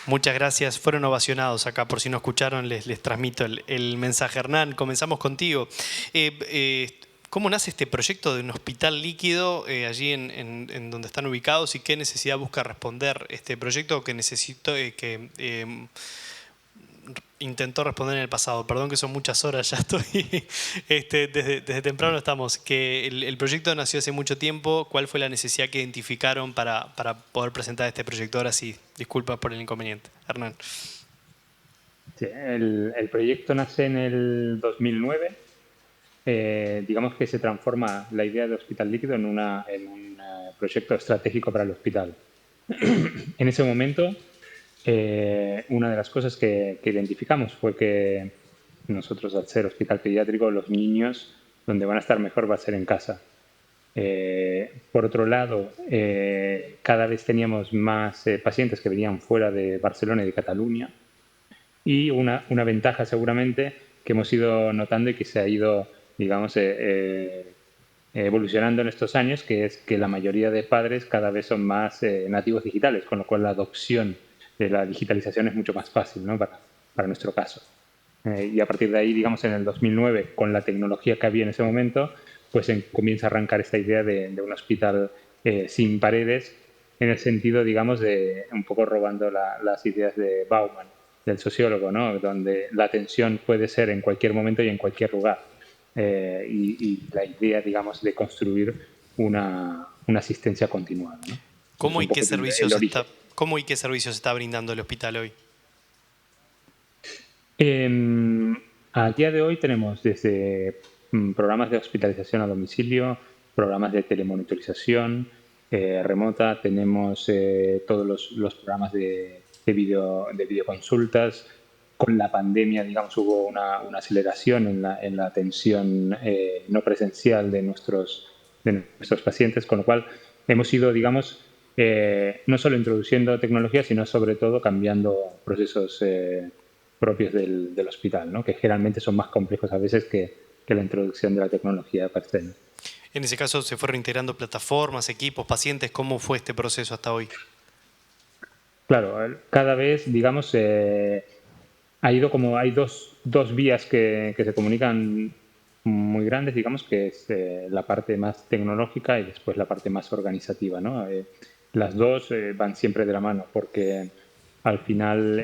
Muchas gracias. Fueron ovacionados acá. Por si no escucharon, les transmito el mensaje. Hernán, comenzamos contigo. ¿Cómo nace este proyecto de un hospital líquido allí en donde están ubicados y qué necesidad busca responder este proyecto que necesitó, intentó responder en el pasado? Perdón que son muchas horas, ya estoy. Desde temprano estamos. Que el proyecto nació hace mucho tiempo. ¿Cuál fue la necesidad que identificaron para poder presentar este proyecto? Ahora sí, disculpas por el inconveniente. Hernán. Sí, el proyecto nace en el 2009. Digamos que se transforma la idea de hospital líquido en un proyecto estratégico para el hospital. En ese momento, una de las cosas que identificamos fue que nosotros, al ser hospital pediátrico, los niños donde van a estar mejor va a ser en casa. Por otro lado, cada vez teníamos más pacientes que venían fuera de Barcelona y de Cataluña. Y una ventaja seguramente que hemos ido notando y que se ha ido, digamos, evolucionando en estos años, que es que la mayoría de padres cada vez son más nativos digitales, con lo cual la adopción de la digitalización es mucho más fácil, ¿no? Para nuestro caso. Y a partir de ahí, digamos, en el 2009, con la tecnología que había en ese momento, pues comienza a arrancar esta idea de un hospital sin paredes, en el sentido, digamos, de un poco robando las ideas de Bauman, del sociólogo, ¿no? Donde la atención puede ser en cualquier momento y en cualquier lugar. Y la idea, digamos, de construir una asistencia continuada, ¿no? Ese es ¿Cómo un y qué poco el servicios origen. está brindando el hospital hoy? Eh, a día de hoy tenemos desde programas de hospitalización a domicilio, programas de telemonitorización remota, tenemos todos los programas de videoconsultas. Con la pandemia, digamos, hubo una aceleración en la atención no presencial de nuestros pacientes, con lo cual hemos ido, digamos, no solo introduciendo tecnología, sino sobre todo cambiando procesos propios del hospital, ¿no? Que generalmente son más complejos a veces que la introducción de la tecnología per se, ¿no? En ese caso, ¿se fueron integrando plataformas, equipos, pacientes? ¿Cómo fue este proceso hasta hoy? Claro, cada vez, digamos, ha ido como hay dos vías que se comunican muy grandes, digamos, que es la parte más tecnológica y después la parte más organizativa, ¿no? Las dos van siempre de la mano porque al final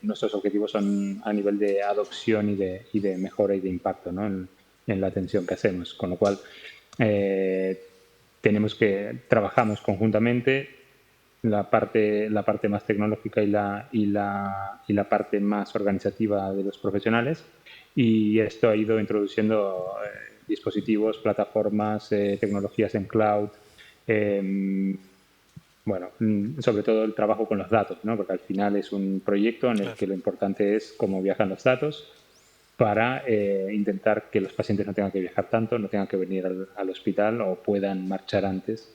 nuestros objetivos son a nivel de adopción y de mejora y de impacto, ¿no? En la atención que hacemos, con lo cual eh, trabajamos conjuntamente la parte más tecnológica y la parte más organizativa de los profesionales. Y esto ha ido introduciendo dispositivos, plataformas, tecnologías en cloud, eh, bueno, sobre todo el trabajo con los datos, ¿no? Porque al final es un proyecto en el Claro. que lo importante es cómo viajan los datos para intentar que los pacientes no tengan que viajar tanto, no tengan que venir al hospital o puedan marchar antes,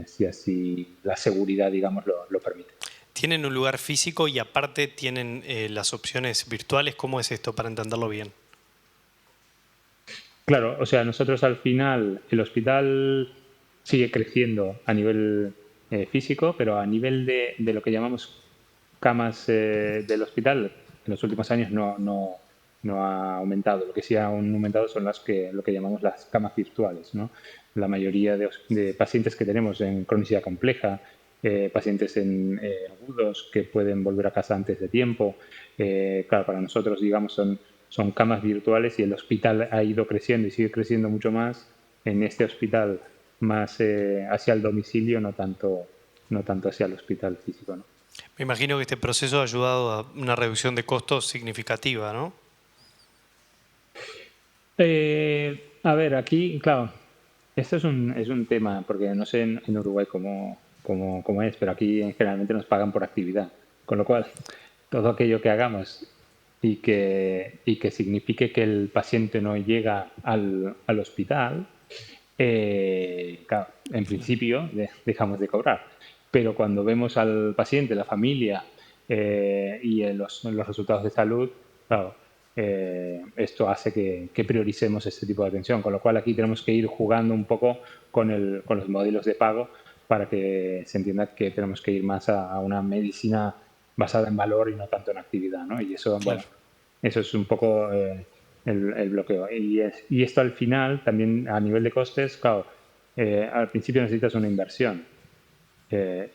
si así la seguridad, digamos, lo permite. ¿Tienen un lugar físico y aparte tienen las opciones virtuales? ¿Cómo es esto para entenderlo bien? Claro, o sea, nosotros al final, el hospital sigue creciendo a nivel físico, pero a nivel de lo que llamamos camas del hospital, en los últimos años no ha aumentado. Lo que sí ha aumentado son lo que llamamos las camas virtuales, ¿no? La mayoría de pacientes que tenemos en cronicidad compleja, pacientes agudos que pueden volver a casa antes de tiempo, claro, para nosotros, digamos, son camas virtuales y el hospital ha ido creciendo y sigue creciendo mucho más en este hospital más hacia el domicilio, no tanto hacia el hospital físico, ¿no? Me imagino que este proceso ha ayudado a una reducción de costos significativa, ¿no? A ver, aquí, claro, esto es un tema, porque no sé en Uruguay cómo es, pero aquí generalmente nos pagan por actividad. Con lo cual, todo aquello que hagamos y que signifique que el paciente no llega al hospital, claro, en principio dejamos de cobrar. Pero cuando vemos al paciente, la familia y los resultados de salud, claro, esto hace que prioricemos este tipo de atención. Con lo cual aquí tenemos que ir jugando un poco con los modelos de pago para que se entienda que tenemos que ir más a una medicina basada en valor y no tanto en actividad, ¿no? Y eso, Claro. bueno, eso es un poco el bloqueo. Y esto al final, también a nivel de costes, claro, al principio necesitas una inversión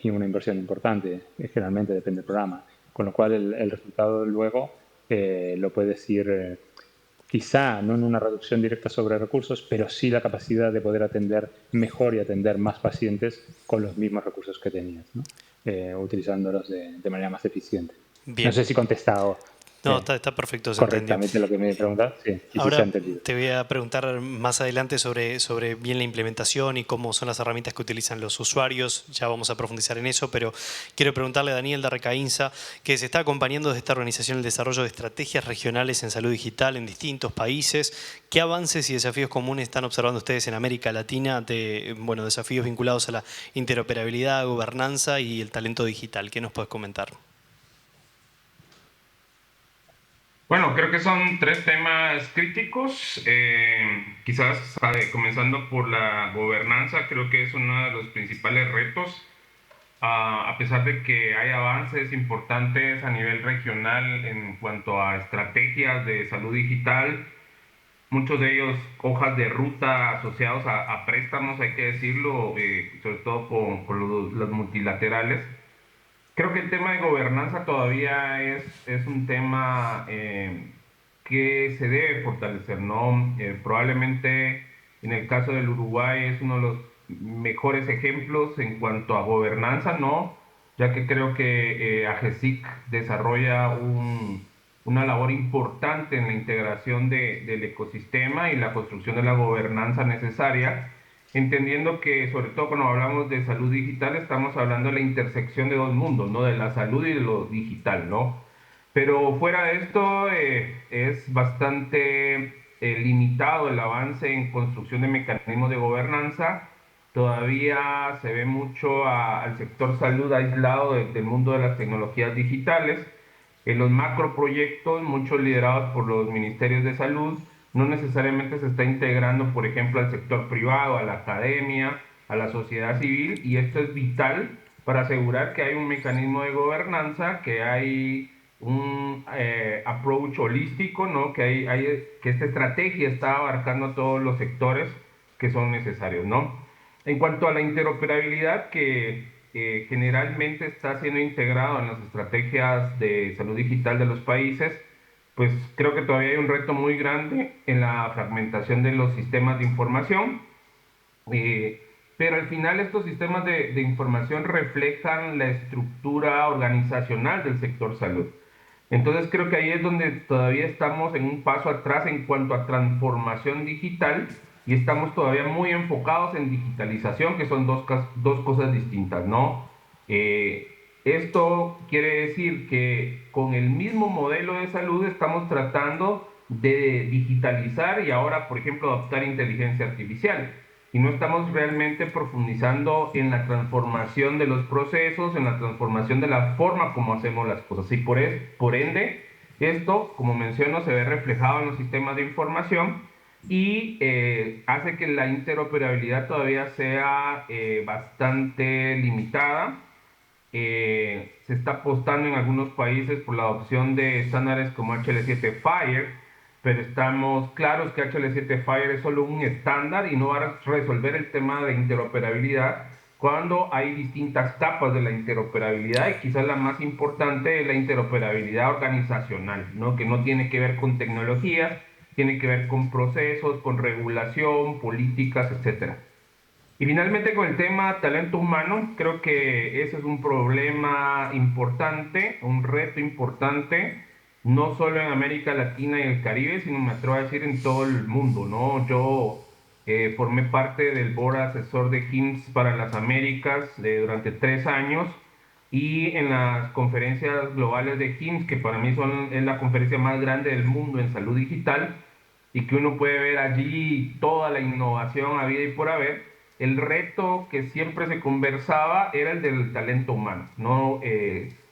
y una inversión importante, generalmente depende del programa, con lo cual el resultado luego lo puedes ir, quizá no en una reducción directa sobre recursos, pero sí la capacidad de poder atender mejor y atender más pacientes con los mismos recursos que tenías, ¿no? Utilizándolos de manera más eficiente. No Bien. sé si he contestado No, está perfecto, se entendió. correctamente lo que me preguntas, sí, y si se ha Ahora entendido. te voy a preguntar más adelante sobre bien la implementación y cómo son las herramientas que utilizan los usuarios. Ya vamos a profundizar en eso, pero quiero preguntarle a Daniel de Recaínsa, que se está acompañando desde esta organización el desarrollo de estrategias regionales en salud digital en distintos países. ¿Qué avances y desafíos comunes están observando ustedes en América Latina de, bueno, desafíos vinculados a la interoperabilidad, gobernanza y el talento digital? ¿Qué nos puedes comentar? Bueno, creo que son tres temas críticos. Quizás comenzando por la gobernanza, creo que es uno de los principales retos. A pesar de que hay avances importantes a nivel regional en cuanto a estrategias de salud digital, muchos de ellos hojas de ruta asociados a préstamos, hay que decirlo, sobre todo con los multilaterales. Creo que el tema de gobernanza todavía es un tema que se debe fortalecer, ¿no? Probablemente en el caso del Uruguay es uno de los mejores ejemplos en cuanto a gobernanza, ¿no? Ya que creo que AGESIC desarrolla una labor importante en la integración del ecosistema y la construcción de la gobernanza necesaria, entendiendo que sobre todo cuando hablamos de salud digital estamos hablando de la intersección de dos mundos, ¿no? De la salud y de lo digital, ¿no? Pero fuera de esto es bastante limitado el avance en construcción de mecanismos de gobernanza. Todavía se ve mucho al sector salud aislado del mundo de las tecnologías digitales. En los macroproyectos, muchos liderados por los ministerios de salud, no necesariamente se está integrando, por ejemplo, al sector privado, a la academia, a la sociedad civil, y esto es vital para asegurar que hay un mecanismo de gobernanza, que hay un approach holístico, ¿no? Que esta estrategia está abarcando todos los sectores que son necesarios, ¿no? En cuanto a la interoperabilidad, que generalmente está siendo integrado en las estrategias de salud digital de los países, pues creo que todavía hay un reto muy grande en la fragmentación de los sistemas de información, eh, pero al final estos sistemas de información reflejan la estructura organizacional del sector salud. Entonces creo que ahí es donde todavía estamos en un paso atrás en cuanto a transformación digital y estamos todavía muy enfocados en digitalización, que son dos cosas distintas, ¿no? Eh, Esto quiere decir que con el mismo modelo de salud estamos tratando de digitalizar y ahora, por ejemplo, adoptar inteligencia artificial. Y no estamos realmente profundizando en la transformación de los procesos, en la transformación de la forma como hacemos las cosas. Y por ende, esto, como menciono, se ve reflejado en los sistemas de información y hace que la interoperabilidad todavía sea bastante limitada. Se está apostando en algunos países por la adopción de estándares como HL7 Fire, pero estamos claros que HL7 Fire es solo un estándar y no va a resolver el tema de interoperabilidad cuando hay distintas capas de la interoperabilidad y quizás la más importante es la interoperabilidad organizacional, ¿no? Que no tiene que ver con tecnologías, tiene que ver con procesos, con regulación, políticas, etcétera. Y finalmente con el tema talento humano, creo que ese es un problema importante, un reto importante, no solo en América Latina y el Caribe, sino me atrevo a decir en todo el mundo, ¿no? Yo formé parte del board asesor de HIMSS para las Américas durante 3 años y en las conferencias globales de HIMSS, que para mí es la conferencia más grande del mundo en salud digital, y que uno puede ver allí toda la innovación habida y por haber, el reto que siempre se conversaba era el del talento humano, no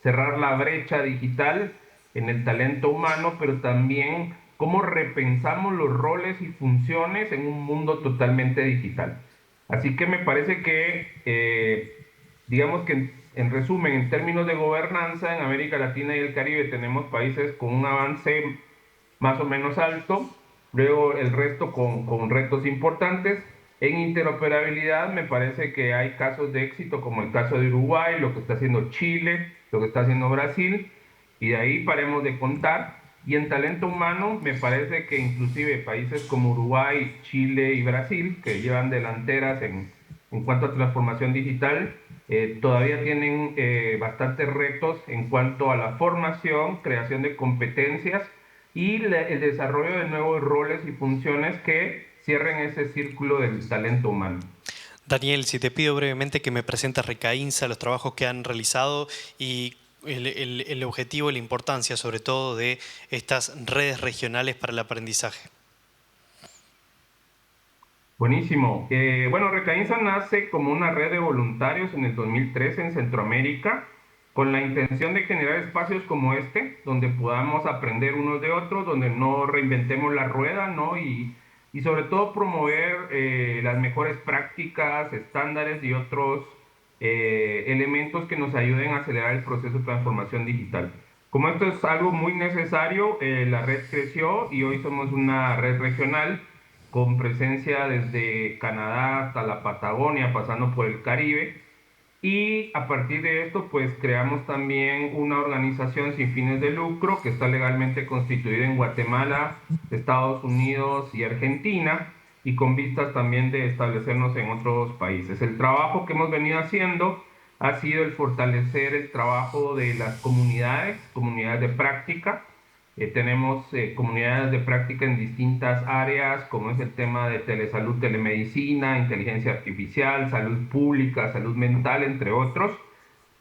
cerrar la brecha digital en el talento humano, pero también cómo repensamos los roles y funciones en un mundo totalmente digital. Así que me parece que, digamos que en resumen, en términos de gobernanza, en América Latina y el Caribe tenemos países con un avance más o menos alto, luego el resto con retos importantes. En interoperabilidad me parece que hay casos de éxito como el caso de Uruguay, lo que está haciendo Chile, lo que está haciendo Brasil, y de ahí paremos de contar. Y en talento humano me parece que inclusive países como Uruguay, Chile y Brasil, que llevan delanteras en cuanto a transformación digital, todavía tienen bastantes retos en cuanto a la formación, creación de competencias y el desarrollo de nuevos roles y funciones que cierren ese círculo del talento humano. Daniel, si te pido brevemente que me presentes Recaínsa, los trabajos que han realizado y el objetivo y la importancia, sobre todo, de estas redes regionales para el aprendizaje. Buenísimo. Bueno, Recaínsa nace como una red de voluntarios en el 2013 en Centroamérica, con la intención de generar espacios como este, donde podamos aprender unos de otros, donde no reinventemos la rueda, ¿no? Y sobre todo promover las mejores prácticas, estándares y otros elementos que nos ayuden a acelerar el proceso de transformación digital. Como esto es algo muy necesario, la red creció y hoy somos una red regional con presencia desde Canadá hasta la Patagonia, pasando por el Caribe. Y a partir de esto, pues creamos también una organización sin fines de lucro que está legalmente constituida en Guatemala, Estados Unidos y Argentina, y con vistas también de establecernos en otros países. El trabajo que hemos venido haciendo ha sido el fortalecer el trabajo de las comunidades de práctica. Tenemos comunidades de práctica en distintas áreas, como es el tema de telesalud, telemedicina, inteligencia artificial, salud pública, salud mental, entre otros.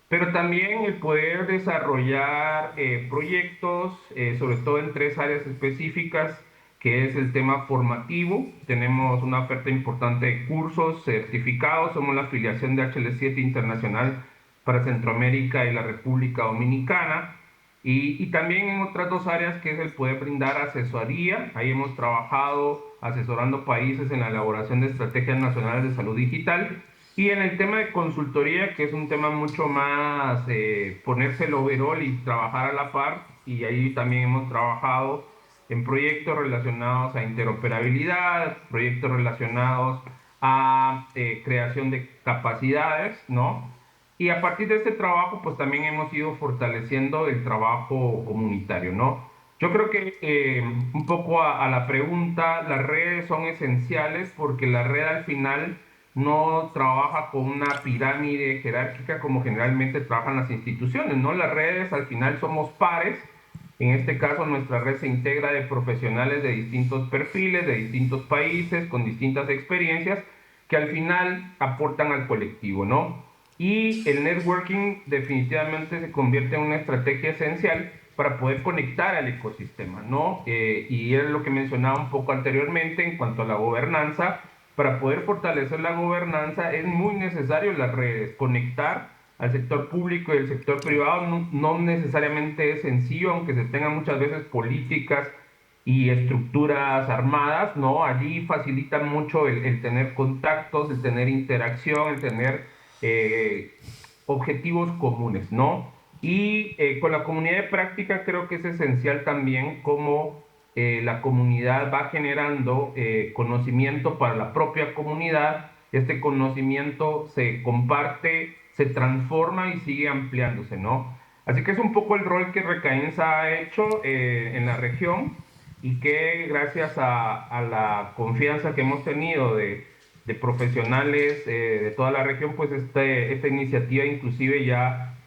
Pero también el poder desarrollar proyectos, sobre todo en tres áreas específicas, que es el tema formativo. Tenemos una oferta importante de cursos, certificados, somos la afiliación de HL7 Internacional para Centroamérica y la República Dominicana. Y también en otras dos áreas, que es el poder brindar asesoría. Ahí hemos trabajado asesorando países en la elaboración de estrategias nacionales de salud digital. Y en el tema de consultoría, que es un tema mucho más ponerse el overall y trabajar a la par, y ahí también hemos trabajado en proyectos relacionados a interoperabilidad, proyectos relacionados a creación de capacidades, ¿no? Y a partir de este trabajo, pues también hemos ido fortaleciendo el trabajo comunitario, ¿no? Yo creo que un poco a la pregunta, las redes son esenciales porque la red al final no trabaja con una pirámide jerárquica como generalmente trabajan las instituciones, ¿no? Las redes al final somos pares. En este caso, nuestra red se integra de profesionales de distintos perfiles, de distintos países, con distintas experiencias, que al final aportan al colectivo, ¿no? Y el networking definitivamente se convierte en una estrategia esencial para poder conectar al ecosistema, ¿no? Y es lo que mencionaba un poco anteriormente en cuanto a la gobernanza. Para poder fortalecer la gobernanza es muy necesario las redes, conectar al sector público y el sector privado no necesariamente es sencillo, aunque se tengan muchas veces políticas y estructuras armadas, ¿no? Allí facilita mucho el tener contactos, el tener interacción, el tener eh, objetivos comunes, ¿no? Y con la comunidad de práctica creo que es esencial también cómo la comunidad va generando conocimiento para la propia comunidad. Este conocimiento se comparte, se transforma y sigue ampliándose, ¿no? Así que es un poco el rol que Recaínsa ha hecho en la región y que gracias a la confianza que hemos tenido de profesionales de toda la región, pues esta iniciativa inclusive ya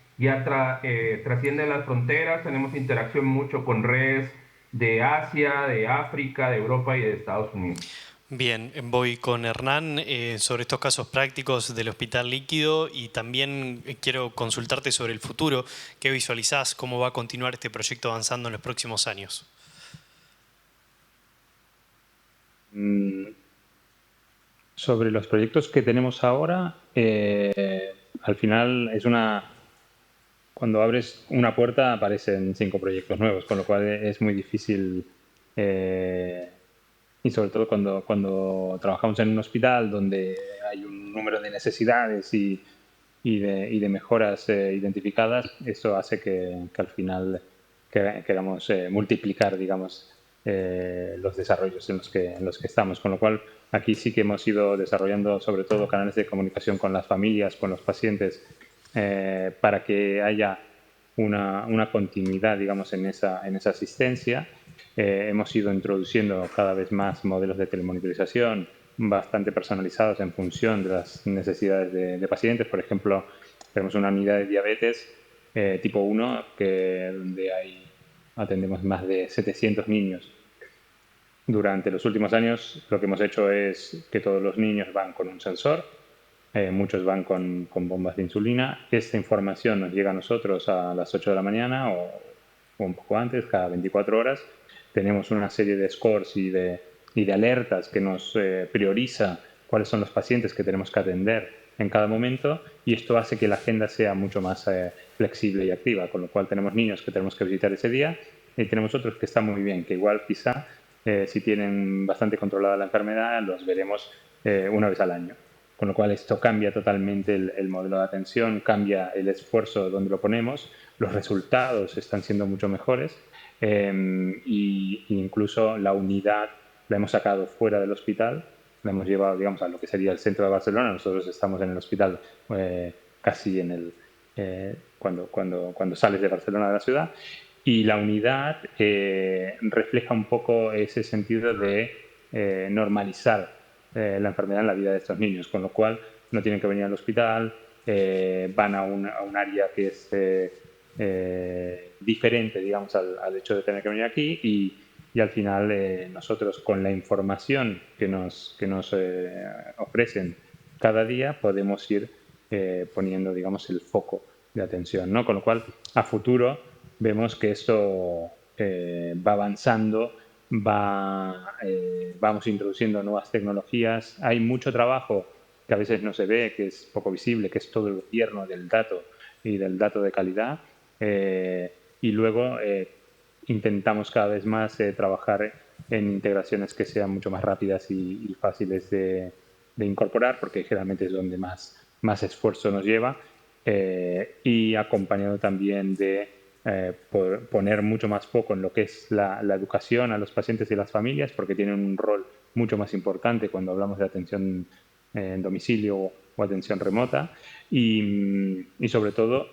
trasciende las fronteras. Tenemos interacción mucho con redes de Asia, de África, de Europa y de Estados Unidos. Bien, voy con Hernán sobre estos casos prácticos del hospital líquido y también quiero consultarte sobre el futuro. ¿Qué visualizás? ¿Cómo va a continuar este proyecto avanzando en los próximos años? Sobre los proyectos que tenemos ahora, al final es cuando abres una puerta aparecen 5 proyectos nuevos, con lo cual es muy difícil, y sobre todo cuando trabajamos en un hospital donde hay un número de necesidades y y de mejoras identificadas, eso hace que al final queramos multiplicar, digamos, los desarrollos en los que estamos. Con lo cual, aquí sí que hemos ido desarrollando sobre todo canales de comunicación con las familias, con los pacientes, para que haya una continuidad, digamos, en esa asistencia. Hemos ido introduciendo cada vez más modelos de telemonitorización bastante personalizados en función de las necesidades de pacientes. Por ejemplo, tenemos una unidad de diabetes tipo 1 donde atendemos más de 700 niños. Durante los últimos años lo que hemos hecho es que todos los niños van con un sensor, muchos van con bombas de insulina. Esta información nos llega a nosotros a las 8 de la mañana o un poco antes, cada 24 horas. Tenemos una serie de scores y de alertas que nos prioriza cuáles son los pacientes que tenemos que atender en cada momento, y esto hace que la agenda sea mucho más flexible y activa, con lo cual tenemos niños que tenemos que visitar ese día y tenemos otros que están muy bien, que igual quizá si tienen bastante controlada la enfermedad los veremos una vez al año. Con lo cual esto cambia totalmente el modelo de atención, cambia el esfuerzo donde lo ponemos, los resultados están siendo mucho mejores, y incluso la unidad la hemos sacado fuera del hospital, la hemos llevado, digamos, a lo que sería el centro de Barcelona. Nosotros estamos en el hospital casi cuando sales de Barcelona, de la ciudad, y la unidad refleja un poco ese sentido de normalizar la enfermedad en la vida de estos niños, con lo cual no tienen que venir al hospital, van a un área que es diferente, digamos, al hecho de tener que venir aquí, y al final nosotros con la información que nos ofrecen cada día podemos ir poniendo, digamos, el foco de atención, ¿no? Con lo cual, a futuro vemos que esto va avanzando, vamos introduciendo nuevas tecnologías. Hay mucho trabajo que a veces no se ve, que es poco visible, que es todo el gobierno del dato y del dato de calidad. Y luego intentamos cada vez más trabajar en integraciones que sean mucho más rápidas y fáciles de incorporar, porque generalmente es donde más esfuerzo nos lleva, y acompañado también de poner mucho más foco en lo que es la educación a los pacientes y las familias, porque tienen un rol mucho más importante cuando hablamos de atención en domicilio o atención remota, y sobre todo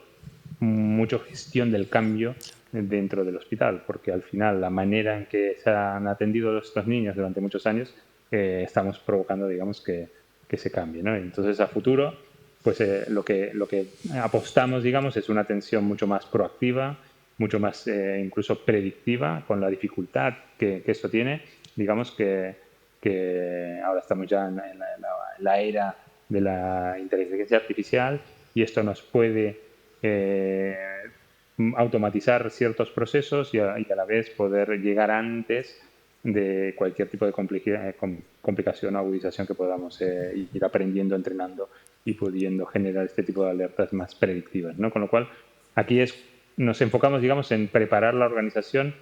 mucho gestión del cambio dentro del hospital, porque al final la manera en que se han atendido estos niños durante muchos años, estamos provocando, digamos, que se cambie, ¿no? Entonces, a futuro, pues lo que apostamos, digamos, es una atención mucho más proactiva, mucho más incluso predictiva, con la dificultad que esto tiene. Digamos que ahora estamos ya en la era de la inteligencia artificial, y esto nos puede automatizar ciertos procesos y a la vez poder llegar antes de cualquier tipo de complicación o agudización que podamos ir aprendiendo, entrenando y pudiendo generar este tipo de alertas más predictivas, ¿no? Con lo cual, aquí nos enfocamos, digamos, en preparar la organización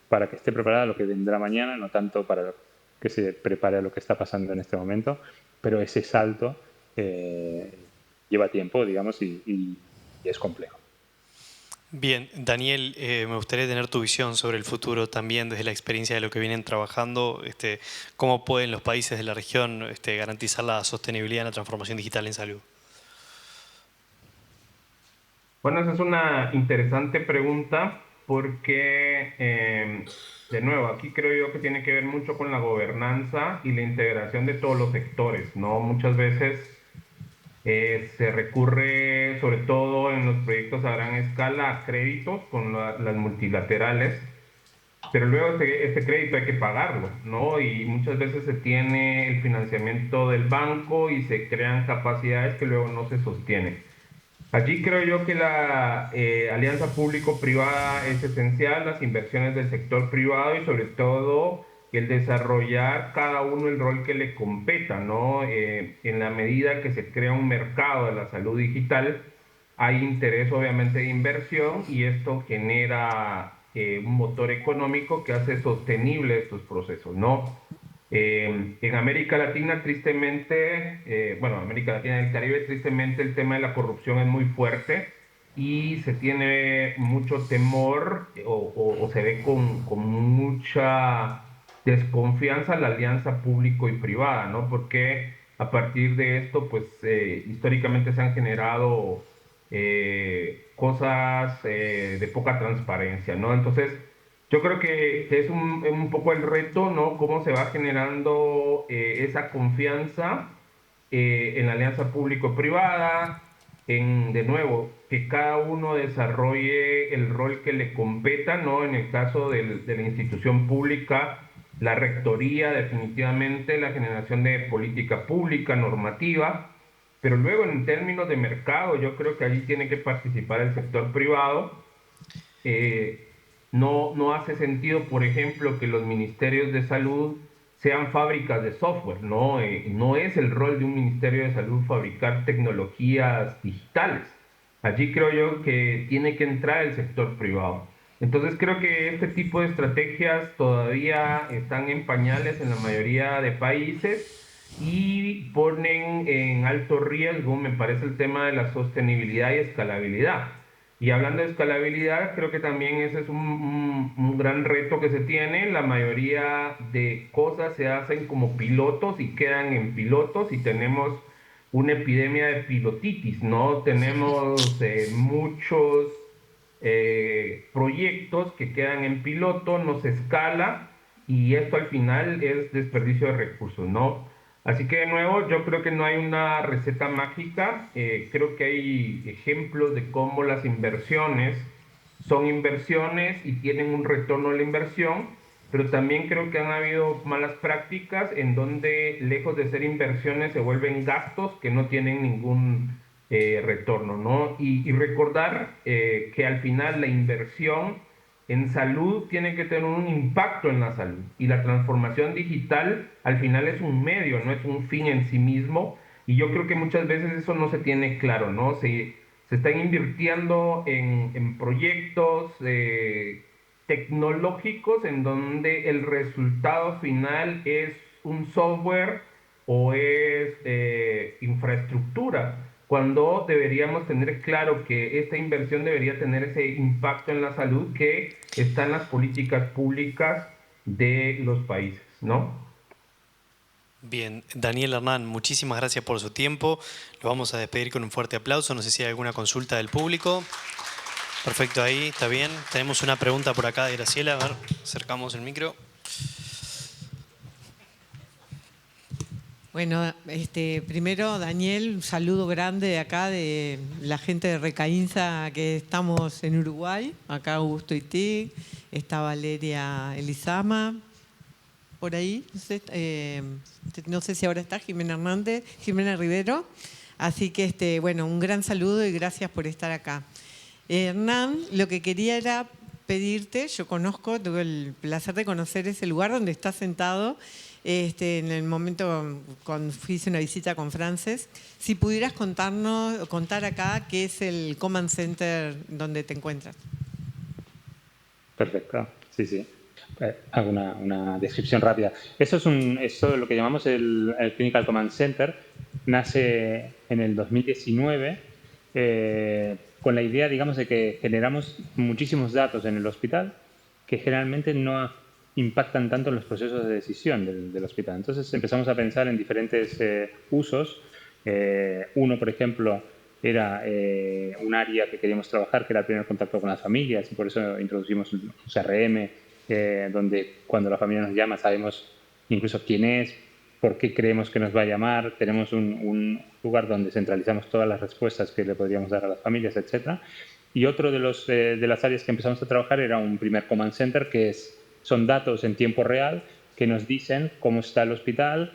para que esté preparada a lo que vendrá mañana, no tanto para que se prepare a lo que está pasando en este momento, pero ese salto lleva tiempo, digamos, y es complejo. Bien, Daniel, me gustaría tener tu visión sobre el futuro también desde la experiencia de lo que vienen trabajando. ¿Cómo pueden los países de la región garantizar la sostenibilidad en la transformación digital en salud? Bueno, esa es una interesante pregunta porque, de nuevo, aquí creo yo que tiene que ver mucho con la gobernanza y la integración de todos los sectores, ¿no? Muchas veces se recurre, sobre todo en los proyectos a gran escala, a créditos con las multilaterales, pero luego este crédito hay que pagarlo, ¿no? Y muchas veces se tiene el financiamiento del banco y se crean capacidades que luego no se sostienen. Allí creo yo que la alianza público-privada es esencial, las inversiones del sector privado y sobre todo el desarrollar cada uno el rol que le competa, ¿no? En la medida que se crea un mercado de la salud digital, hay interés obviamente de inversión y esto genera un motor económico que hace sostenible estos procesos, ¿no? En América Latina, tristemente, bueno, América Latina y el Caribe, tristemente el tema de la corrupción es muy fuerte y se tiene mucho temor o se ve con mucha desconfianza la alianza público y privada, ¿no? Porque a partir de esto, pues históricamente se han generado cosas de poca transparencia, ¿no? Entonces, yo creo que es un poco el reto, ¿no? Cómo se va generando esa confianza en la alianza público-privada, en, de nuevo, que cada uno desarrolle el rol que le competa, ¿no? En el caso de la institución pública, la rectoría, definitivamente, la generación de política pública, normativa, pero luego en términos de mercado, yo creo que allí tiene que participar el sector privado. No hace sentido, por ejemplo, que los ministerios de salud sean fábricas de software, ¿no? No es el rol de un ministerio de salud fabricar tecnologías digitales. Allí creo yo que tiene que entrar el sector privado. Entonces creo que este tipo de estrategias todavía están en pañales en la mayoría de países y ponen en alto riesgo, me parece, el tema de la sostenibilidad y escalabilidad. Y hablando de escalabilidad, creo que también ese es un gran reto que se tiene. La mayoría de cosas se hacen como pilotos y quedan en pilotos y tenemos una epidemia de pilotitis, ¿no? Tenemos muchos proyectos que quedan en piloto, no se escala y esto al final es desperdicio de recursos, ¿no? Así que de nuevo, yo creo que no hay una receta mágica, creo que hay ejemplos de cómo las inversiones son inversiones y tienen un retorno a la inversión, pero también creo que han habido malas prácticas en donde lejos de ser inversiones se vuelven gastos que no tienen ningún retorno, ¿no? Y recordar que al final la inversión en salud tiene que tener un impacto en la salud y la transformación digital al final es un medio, no es un fin en sí mismo y yo creo que muchas veces eso no se tiene claro, ¿no? Se están invirtiendo en proyectos tecnológicos en donde el resultado final es un software o es infraestructura, cuando deberíamos tener claro que esta inversión debería tener ese impacto en la salud que está en las políticas públicas de los países, ¿no? Bien, Daniel Hernán, muchísimas gracias por su tiempo. Lo vamos a despedir con un fuerte aplauso. No sé si hay alguna consulta del público. Perfecto, ahí, está bien. Tenemos una pregunta por acá de Graciela. A ver, acercamos el micro. Bueno, primero, Daniel, un saludo grande de acá, de la gente de Recaínza, que estamos en Uruguay. Acá Augusto Itig, está Valeria Elizama, por ahí. No sé si ahora está Jimena Hernández, Jimena Rivero. Así que, bueno, un gran saludo y gracias por estar acá. Hernán, lo que quería era pedirte, yo tuve el placer de conocer ese lugar donde estás sentado, en el momento cuando hice una visita con Frances, si pudieras contar acá qué es el Command Center donde te encuentras. Perfecto, sí, sí. Hago una descripción rápida. Esto es lo que llamamos el Clinical Command Center. Nace en el 2019 con la idea, digamos, de que generamos muchísimos datos en el hospital que generalmente no impactan tanto en los procesos de decisión del hospital. Entonces empezamos a pensar en diferentes usos. Uno, por ejemplo, era un área que queríamos trabajar, que era el primer contacto con las familias, y por eso introducimos un CRM, donde cuando la familia nos llama sabemos incluso quién es, por qué creemos que nos va a llamar, tenemos un lugar donde centralizamos todas las respuestas que le podríamos dar a las familias, etc. Y otro de las áreas que empezamos a trabajar era un primer command center, que son datos en tiempo real que nos dicen cómo está el hospital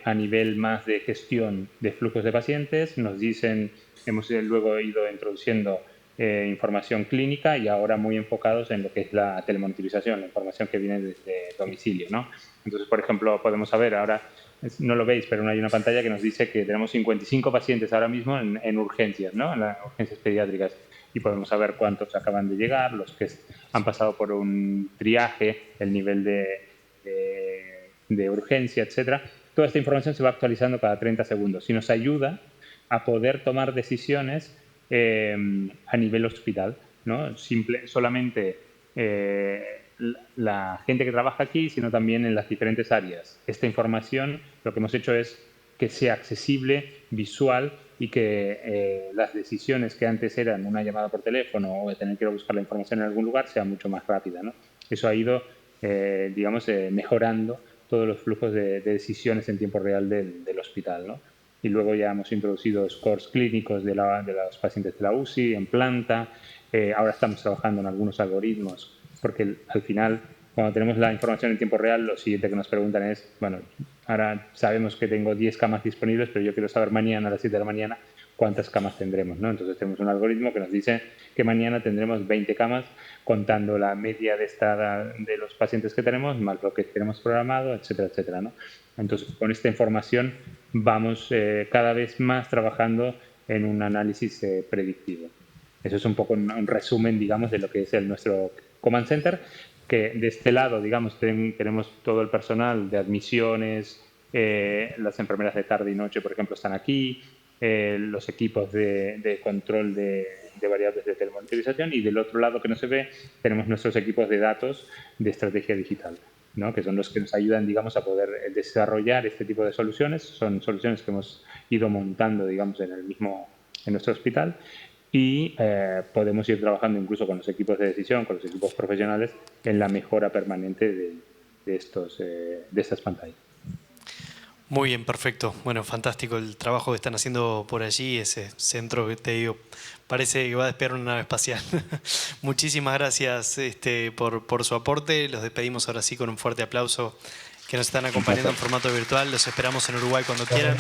a nivel más de gestión de flujos de pacientes, nos dicen, hemos luego ido introduciendo información clínica y ahora muy enfocados en lo que es la telemonitorización, la información que viene desde domicilio, ¿no? Entonces, por ejemplo, podemos saber ahora, no lo veis, pero hay una pantalla que nos dice que tenemos 55 pacientes ahora mismo en urgencias, ¿no? En las urgencias pediátricas, y podemos saber cuántos acaban de llegar, los que han pasado por un triaje, el nivel de de urgencia, etcétera. Toda esta información se va actualizando cada 30 segundos y nos ayuda a poder tomar decisiones a nivel hospital, ¿no? Solamente la gente que trabaja aquí, sino también en las diferentes áreas. Esta información, lo que hemos hecho es que sea accesible, visual y que las decisiones que antes eran una llamada por teléfono o de tener que ir a buscar la información en algún lugar sea mucho más rápida, ¿no? Eso ha ido, mejorando todos los flujos de decisiones en tiempo real del hospital, ¿no? Y luego ya hemos introducido scores clínicos de los pacientes de la UCI en planta. Ahora estamos trabajando en algunos algoritmos porque al final, cuando tenemos la información en tiempo real, lo siguiente que nos preguntan es, bueno, ahora sabemos que tengo 10 camas disponibles, pero yo quiero saber mañana a las 7 de la mañana cuántas camas tendremos, ¿no? Entonces tenemos un algoritmo que nos dice que mañana tendremos 20 camas contando la media de estada de los pacientes que tenemos, más lo que tenemos programado, etcétera, etcétera, ¿no? Entonces, con esta información vamos cada vez más trabajando en un análisis predictivo. Eso es un poco un resumen, digamos, de lo que es nuestro Command Center, que de este lado, digamos, tenemos todo el personal de admisiones, las enfermeras de tarde y noche, por ejemplo, están aquí, los equipos de control de variables de telemonitorización, y del otro lado que no se ve tenemos nuestros equipos de datos de estrategia digital, ¿no? Que son los que nos ayudan, digamos, a poder desarrollar este tipo de soluciones. Son soluciones que hemos ido montando, digamos, en nuestro hospital, y podemos ir trabajando incluso con los equipos de decisión, con los equipos profesionales, en la mejora permanente de estas pantallas. Muy bien, perfecto. Bueno, fantástico el trabajo que están haciendo por allí, ese centro que te digo, parece que va a despegar una nave espacial. Muchísimas gracias por su aporte. Los despedimos ahora sí con un fuerte aplauso, que nos están acompañando en formato virtual. Los esperamos en Uruguay cuando quieran.